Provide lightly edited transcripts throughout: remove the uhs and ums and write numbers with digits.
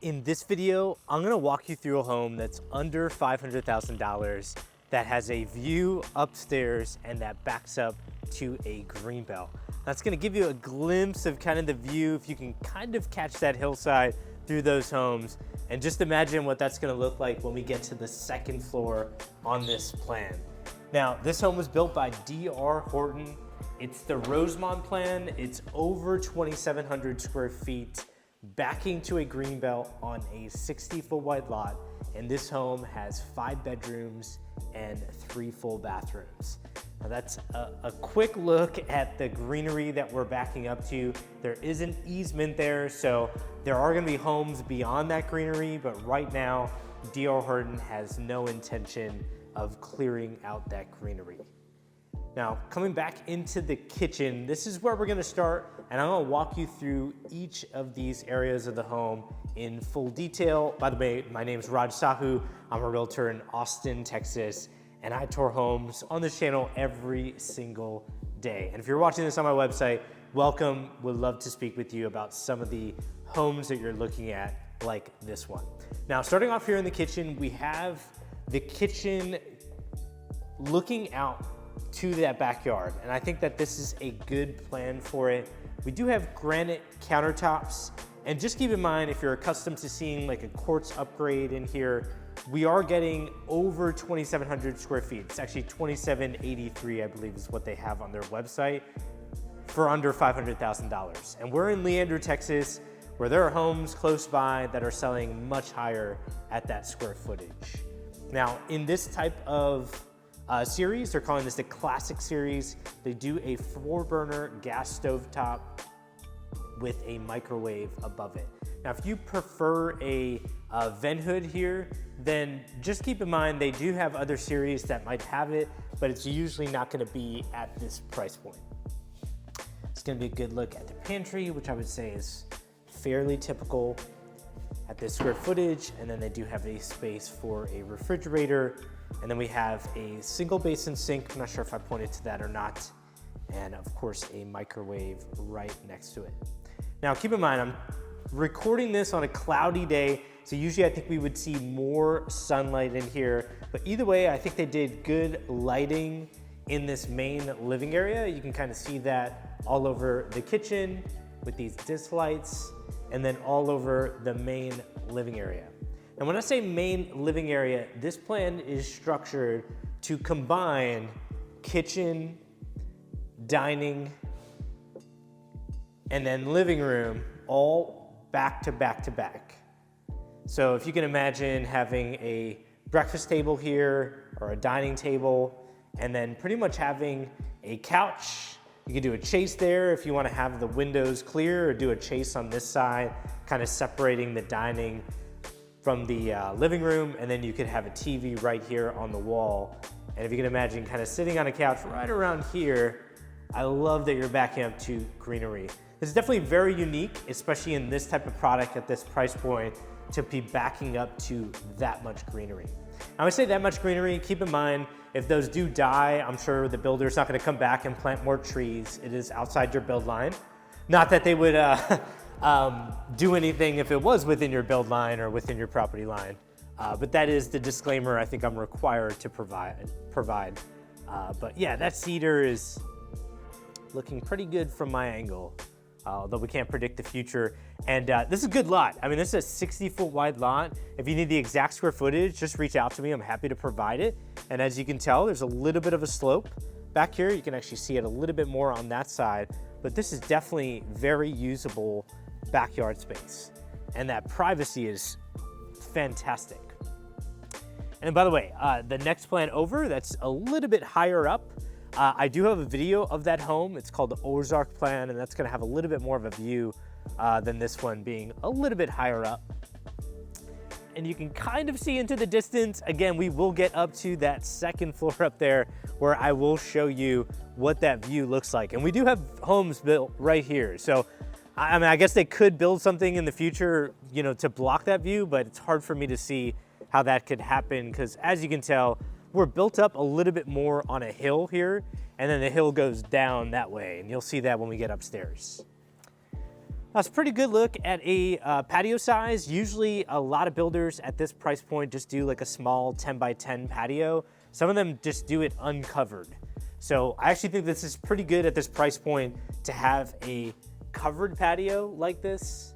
In this video, I'm gonna walk you through a home that's under $500,000 that has a view upstairs and that backs up to a greenbelt. That's gonna give you a glimpse of kind of the view, if you can kind of catch that hillside through those homes. And just imagine what that's gonna look like when we get to the second floor on this plan. Now, this home was built by DR Horton. It's the Rosemont plan. It's over 2,700 square feet, backing to a greenbelt on a 60-foot wide lot. And this home has 5 bedrooms and 3 full bathrooms. Now that's a quick look at the greenery that we're backing up to. There is an easement there, so there are gonna be homes beyond that greenery, but right now, DR Horton has no intention of clearing out that greenery. Now, coming back into the kitchen, this is where we're gonna start, and I'm gonna walk you through each of these areas of the home in full detail. By the way, my name is Raj Sahu. I'm a realtor in Austin, Texas, and I tour homes on this channel every single day. And if you're watching this on my website, welcome. Would love to speak with you about some of the homes that you're looking at, like this one. Now, starting off here in the kitchen, we have the kitchen looking out to that backyard, and I think that this is a good plan for it. We do have granite countertops, and just keep in mind, if you're accustomed to seeing like a quartz upgrade in here, we are getting over 2,700 square feet. It's actually 2,783, I believe is what they have on their website, for under $500,000. And we're in Leander, Texas, where there are homes close by that are selling much higher at that square footage. Now, in this type of series, they're calling this the Classic Series. They do a 4-burner gas stove top with a microwave above it. Now, if you prefer a vent hood here, then just keep in mind they do have other series that might have it, but it's usually not gonna be at this price point. It's gonna be a good look at the pantry, which I would say is fairly typical at this square footage, and then they do have a space for a refrigerator, and then we have a single basin sink. I'm not sure if I pointed to that or not, and of course a microwave right next to it. Now keep in mind, I'm recording this on a cloudy day, so usually I think we would see more sunlight in here, but either way, I think they did good lighting in this main living area. You can kind of see that all over the kitchen with these disc lights, and then all over the main living area. And when I say main living area, this plan is structured to combine kitchen, dining, and then living room, all back to back to back. So if you can imagine having a breakfast table here or a dining table, and then pretty much having a couch. You can do a chase there if you want to have the windows clear, or do a chase on this side, kind of separating the dining from the living room, and then you could have a TV right here on the wall. And if you can imagine kind of sitting on a couch right around here, I love that you're backing up to greenery. This is definitely very unique, especially in this type of product at this price point, to be backing up to that much greenery. I would say that much greenery, keep in mind, if those do die, I'm sure the builder's not gonna come back and plant more trees. It is outside your build line. Not that they would do anything if it was within your build line or within your property line. But that is the disclaimer I think I'm required to provide. But yeah, that cedar is looking pretty good from my angle, although we can't predict the future. And this is a good lot. I mean, this is a 60-foot wide lot. If you need the exact square footage, just reach out to me. I'm happy to provide it. And as you can tell, there's a little bit of a slope back here. You can actually see it a little bit more on that side, but this is definitely very usable backyard space. And that privacy is fantastic. And by the way, the next plan over, that's a little bit higher up, I do have a video of that home. It's called the Ozark plan, and that's gonna have a little bit more of a view than this one, being a little bit higher up. And you can kind of see into the distance. Again, we will get up to that second floor up there where I will show you what that view looks like. And we do have homes built right here. So, I mean, I guess they could build something in the future, you know, to block that view, but it's hard for me to see how that could happen, because as you can tell, we're built up a little bit more on a hill here, and then the hill goes down that way, and you'll see that when we get upstairs. That's a pretty good look at a patio size. Usually a lot of builders at this price point just do like a small 10 by 10 patio. Some of them just do it uncovered. So I actually think this is pretty good at this price point to have a covered patio like this.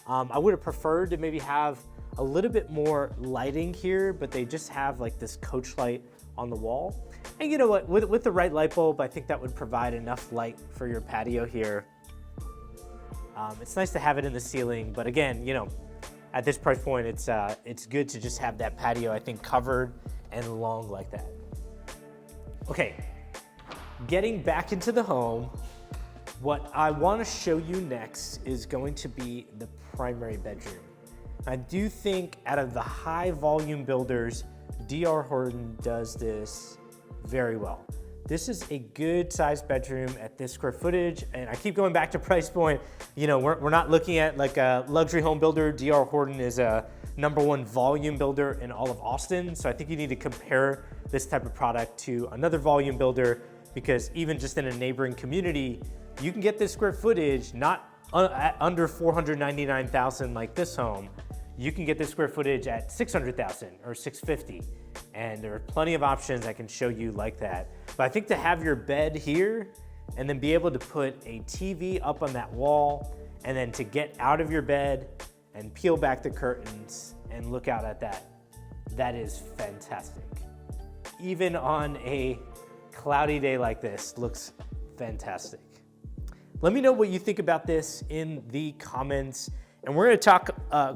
I would have preferred to maybe have a little bit more lighting here, but they just have like this coach light on the wall. And you know what, with the right light bulb, I think that would provide enough light for your patio here. It's nice to have it in the ceiling, but again, you know, at this price point, it's good to just have that patio, I think, covered and long like that. Okay, getting back into the home, what I want to show you next is going to be the primary bedroom. I do think out of the high volume builders, DR Horton does this very well. This is a good sized bedroom at this square footage, and I keep going back to price point. You know, we're not looking at like a luxury home builder. DR Horton is a #1 volume builder in all of Austin, so I think you need to compare this type of product to another volume builder, because even just in a neighboring community, you can get this square footage not under $499,000 like this home. You can get this square footage at $600,000 or $650,000. And there are plenty of options I can show you like that. But I think to have your bed here and then be able to put a TV up on that wall, and then to get out of your bed and peel back the curtains and look out at that, that is fantastic. Even on a cloudy day like this, looks fantastic. Let me know what you think about this in the comments. And we're gonna talk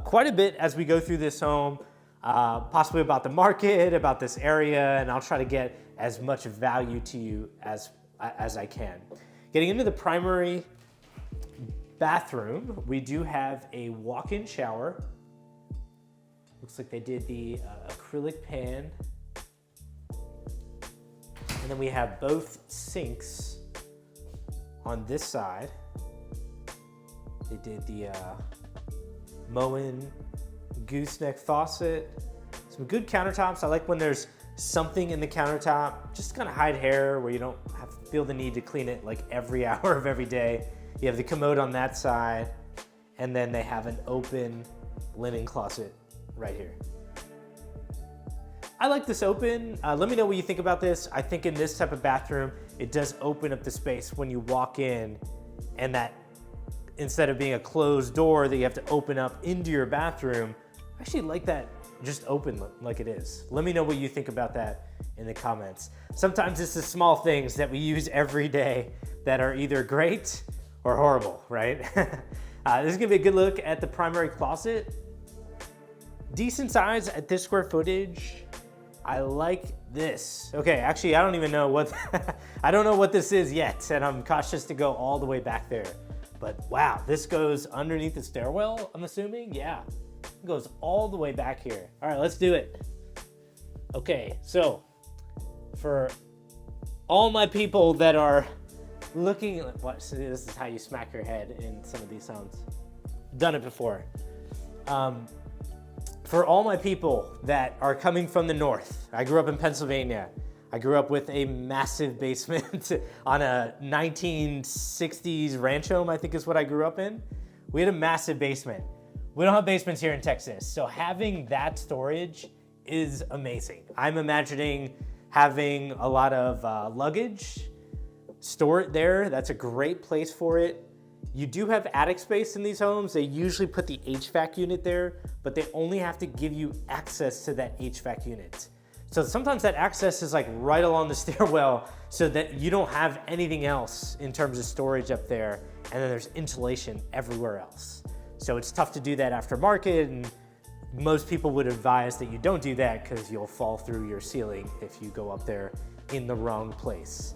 quite a bit as we go through this home, possibly about the market, about this area, and I'll try to get as much value to you as I can. Getting into the primary bathroom, we do have a walk-in shower. Looks like they did the acrylic pan. And then we have both sinks on this side. They did the Moen gooseneck faucet. Some good countertops. I like when there's something in the countertop, just to kind of hide hair, where you don't have to feel the need to clean it like every hour of every day. You have the commode on that side, and then they have an open linen closet right here. I like this open. Let me know what you think about this. I think in this type of bathroom, it does open up the space when you walk in, and that instead of being a closed door that you have to open up into your bathroom, I actually like that just open like it is. Let me know what you think about that in the comments. Sometimes it's the small things that we use every day that are either great or horrible, right? This is gonna be a good look at the primary closet. Decent size at this square footage. I like this. Okay, actually, I don't even know what, I don't know what this is yet, and I'm cautious to go all the way back there. But wow, this goes underneath the stairwell, I'm assuming? Yeah, it goes all the way back here. All right, let's do it. Okay, so for all my people that are looking, so this is how you smack your head in some of these homes. Done it before. For all my people that are coming from the north, I grew up in Pennsylvania. I grew up with a massive basement on a 1960s ranch home, I think is what I grew up in. We had a massive basement. We don't have basements here in Texas, so having that storage is amazing. I'm imagining having a lot of luggage, store it there. That's a great place for it. You do have attic space in these homes. They usually put the HVAC unit there, but they only have to give you access to that HVAC unit. So sometimes that access is like right along the stairwell, so that you don't have anything else in terms of storage up there, and then there's insulation everywhere else. So it's tough to do that aftermarket, and most people would advise that you don't do that because you'll fall through your ceiling if you go up there in the wrong place.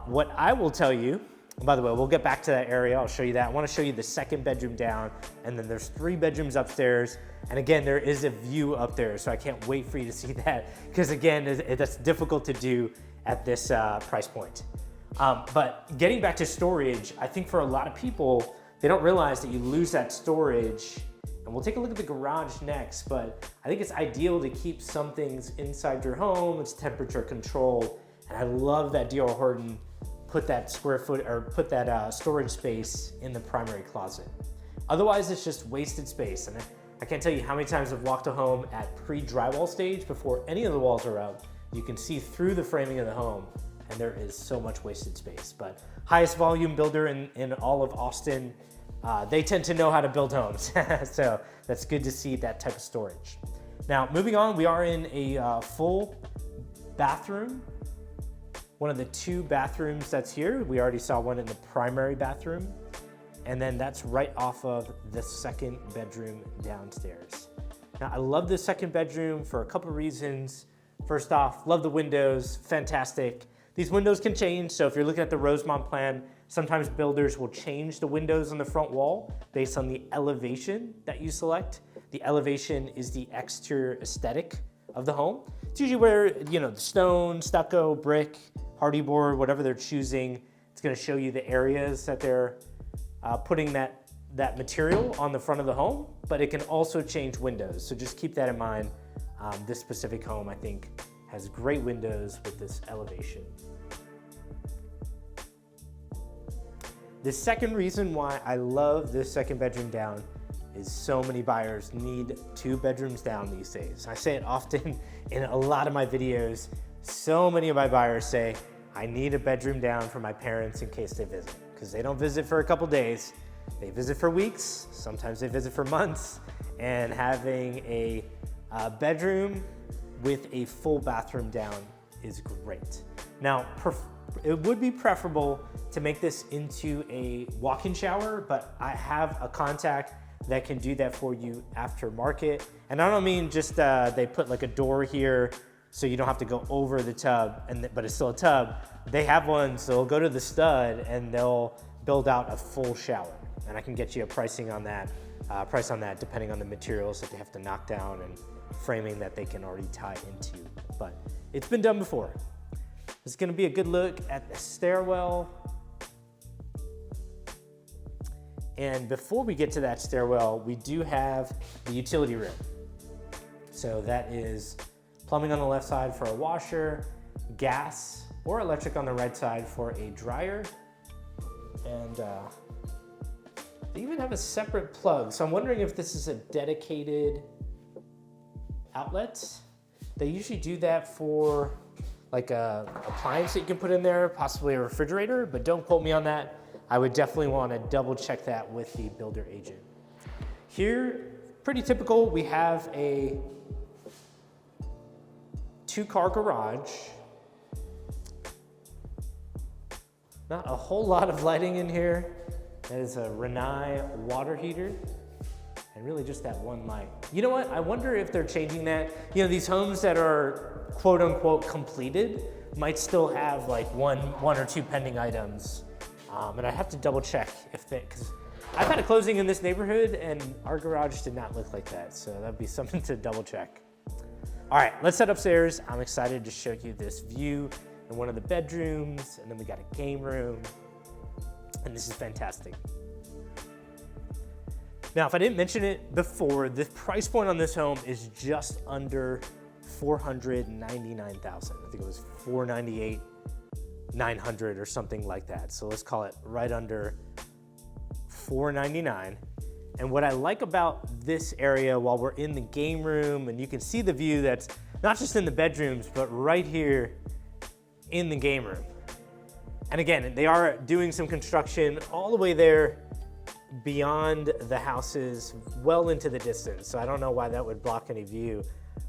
What I will tell you, by the way, we'll get back to that area. I'll show you that. I want to show you the second bedroom down, and then there's 3 bedrooms upstairs. And again, there is a view up there, so I can't wait for you to see that, because again, that's difficult to do at this price point. But getting back to storage, I think for a lot of people, they don't realize that you lose that storage. And we'll take a look at the garage next, but I think it's ideal to keep some things inside your home. It's temperature controlled. And I love that DR Horton put that storage space in the primary closet. Otherwise, it's just wasted space. And I can't tell you how many times I've walked a home at pre-drywall stage before any of the walls are up. You can see through the framing of the home, and there is so much wasted space. But highest volume builder in all of Austin, they tend to know how to build homes. So that's good to see that type of storage. Now, moving on, we are in a full bathroom. One of the 2 bathrooms that's here. We already saw one in the primary bathroom. And then that's right off of the 2nd bedroom downstairs. Now, I love this 2nd bedroom for a couple reasons. First off, love the windows, fantastic. These windows can change, so if you're looking at the Rosemont plan, sometimes builders will change the windows on the front wall based on the elevation that you select. The elevation is the exterior aesthetic of the home. It's usually where, the stone, stucco, brick, hardy board, whatever they're choosing. It's gonna show you the areas that they're putting that material on the front of the home, but it can also change windows. So just keep that in mind. This specific home, I think, has great windows with this elevation. The second reason why I love this 2nd bedroom down is so many buyers need 2 bedrooms down these days. I say it often in a lot of my videos. So many of my buyers say, I need a bedroom down for my parents in case they visit, because they don't visit for a couple days. They visit for weeks, sometimes they visit for months, and having a bedroom with a full bathroom down is great. Now, it would be preferable to make this into a walk-in shower, but I have a contact that can do that for you aftermarket. And I don't mean just they put like a door here so you don't have to go over the tub, but it's still a tub. They have one, so they'll go to the stud and they'll build out a full shower. And I can get you a price on that depending on the materials that they have to knock down and framing that they can already tie into. But it's been done before. It's gonna be a good look at the stairwell. And before we get to that stairwell, we do have the utility room. So that is plumbing on the left side for a washer, gas or electric on the right side for a dryer. And they even have a separate plug. So I'm wondering if this is a dedicated outlet. They usually do that for like a appliance that you can put in there, possibly a refrigerator, but don't quote me on that. I would definitely want to double check that with the builder agent. Here, pretty typical, we have a 2-car garage. Not a whole lot of lighting in here. That is a Rinnai water heater, and really just that one light. You know what? I wonder if they're changing that. These homes that are quote unquote completed might still have like one or 2 pending items. And I have to double check because I've had a closing in this neighborhood and our garage did not look like that. So that'd be something to double check. All right, let's head upstairs. I'm excited to show you this view in one of the bedrooms, and then we got a game room, and this is fantastic. Now, if I didn't mention it before, the price point on this home is just under $499,000. I think it was $498,900 or something like that. So let's call it right under $499,000. And what I like about this area while we're in the game room, and you can see the view that's not just in the bedrooms, but right here in the game room. And again, they are doing some construction all the way there beyond the houses, well into the distance. So I don't know why that would block any view.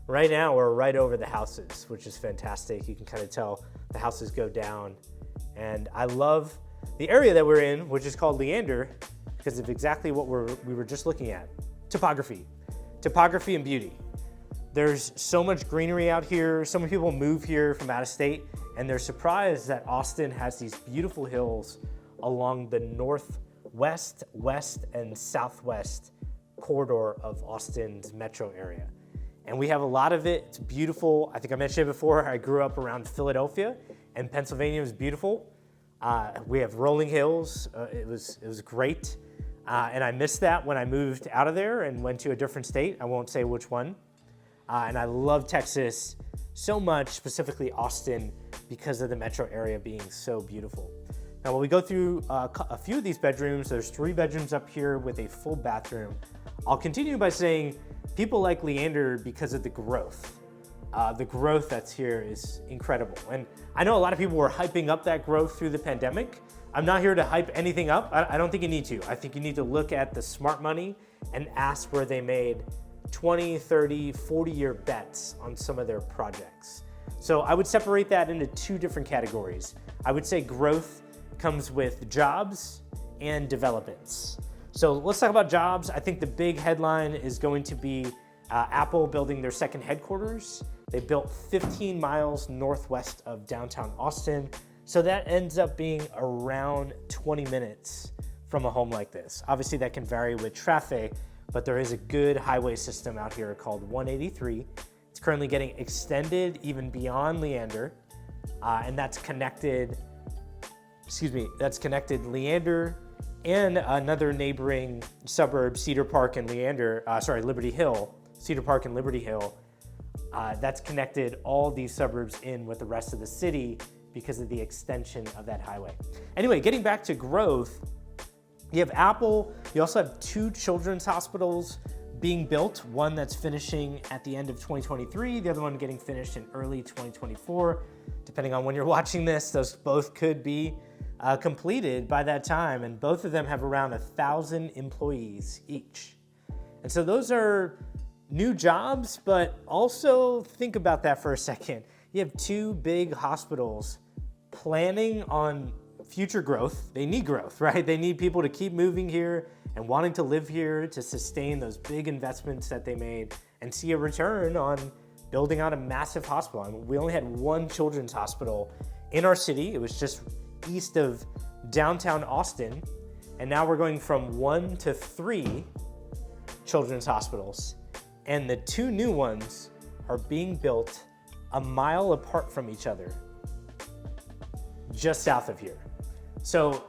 Right now, we're right over the houses, which is fantastic. You can kind of tell the houses go down. And I love the area that we're in, which is called Leander, because of exactly what we were just looking at. Topography and beauty. There's so much greenery out here. So many people move here from out of state, and they're surprised that Austin has these beautiful hills along the northwest, west, and southwest corridor of Austin's metro area. And we have a lot of it. It's beautiful. I think I mentioned it before. I grew up around Philadelphia, and Pennsylvania is beautiful. We have rolling hills. It was great. And I missed that when I moved out of there and went to a different state. I won't say which one. And I love Texas so much, specifically Austin, because of the metro area being so beautiful. Now, when we go through a few of these bedrooms, there's 3 bedrooms up here with a full bathroom. I'll continue by saying people like Leander because of the growth. The growth that's here is incredible. And I know a lot of people were hyping up that growth through the pandemic. I'm not here to hype anything up. I don't think you need to. I think you need to look at the smart money and ask where they made 20, 30, 40-year bets on some of their projects. So I would separate that into 2 different categories. I would say growth comes with jobs and developments. So let's talk about jobs. I think the big headline is going to be Apple building their second headquarters. They built 15 miles northwest of downtown Austin. So that ends up being around 20 minutes from a home like this. Obviously that can vary with traffic, but there is a good highway system out here called 183. It's currently getting extended even beyond Leander, and that's connected Leander and another neighboring suburb, Cedar Park and Liberty Hill. Cedar Park and Liberty Hill. That's connected all these suburbs in with the rest of the city because of the extension of that highway. Anyway, getting back to growth, you have Apple. You also have 2 children's hospitals being built, one that's finishing at the end of 2023, the other one getting finished in early 2024. Depending on when you're watching this, those both could be completed by that time, and both of them have around 1,000 employees each. And so those are new jobs, but also think about that for a second. You have 2 big hospitals planning on future growth. They need growth, right? They need people to keep moving here and wanting to live here to sustain those big investments that they made and see a return on building out a massive hospital. I mean, we only had 1 children's hospital in our city. It was just east of downtown Austin. And now we're going from 1 to 3 children's hospitals. And the 2 new ones are being built a mile apart from each other, just south of here. So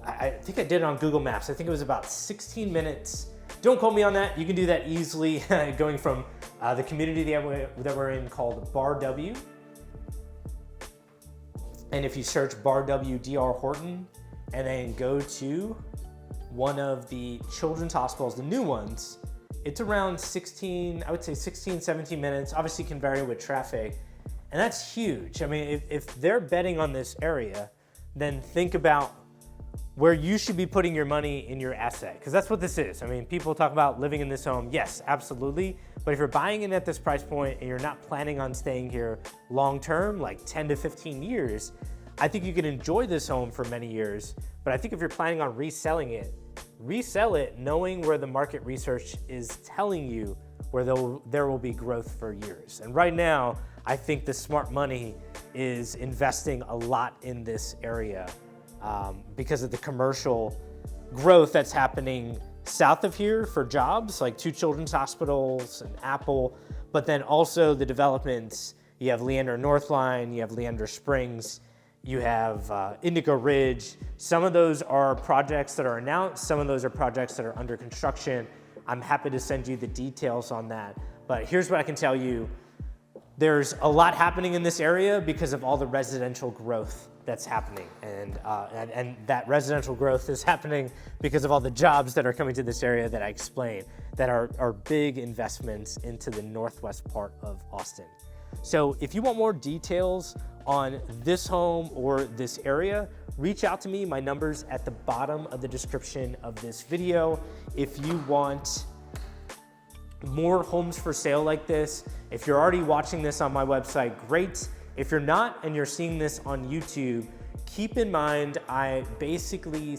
I think I did it on Google Maps. I think it was about 16 minutes. Don't quote me on that. You can do that easily going from the community that we're in called Bar W. And if you search Bar W DR Horton and then go to one of the children's hospitals, the new ones, it's around 16, 17 minutes. Obviously can vary with traffic. And that's huge. I mean, if they're betting on this area, then think about where you should be putting your money in your asset, because that's what this is. I mean, people talk about living in this home. Yes, absolutely. But if you're buying it at this price point and you're not planning on staying here long-term, like 10 to 15 years, I think you can enjoy this home for many years. But I think if you're planning on reselling it, resell it knowing where the market research is telling you where there will be growth for years. And right now, I think the smart money is investing a lot in this area because of the commercial growth that's happening south of here for jobs, like 2 children's hospitals and Apple, but then also the developments. You have Leander Northline, you have Leander Springs, you have Indigo Ridge. Some of those are projects that are announced, some of those are projects that are under construction. I'm happy to send you the details on that. But here's what I can tell you. There's a lot happening in this area because of all the residential growth that's happening. And that residential growth is happening because of all the jobs that are coming to this area that I explained, that are big investments into the northwest part of Austin. So if you want more details on this home or this area, reach out to me. My number's at the bottom of the description of this video. If you want more homes for sale like this, if you're already watching this on my website, great. If you're not and you're seeing this on YouTube, keep in mind I basically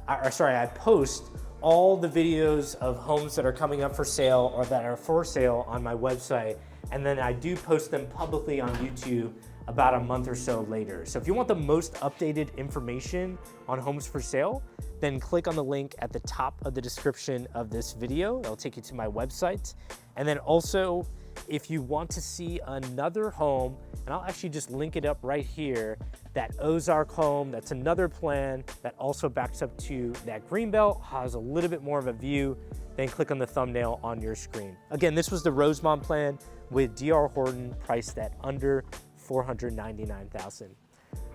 I post all the videos of homes that are coming up for sale or that are for sale on my website, and then I do post them publicly on YouTube about a month or so later. So if you want the most updated information on homes for sale, then click on the link at the top of the description of this video. It'll take you to my website. And then also, if you want to see another home, and I'll actually just link it up right here, that Ozark home, that's another plan that also backs up to that Greenbelt, has a little bit more of a view, then click on the thumbnail on your screen. Again, this was the Rosemont plan with DR Horton, priced at under $499,000.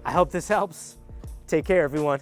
I hope this helps. Take care, everyone.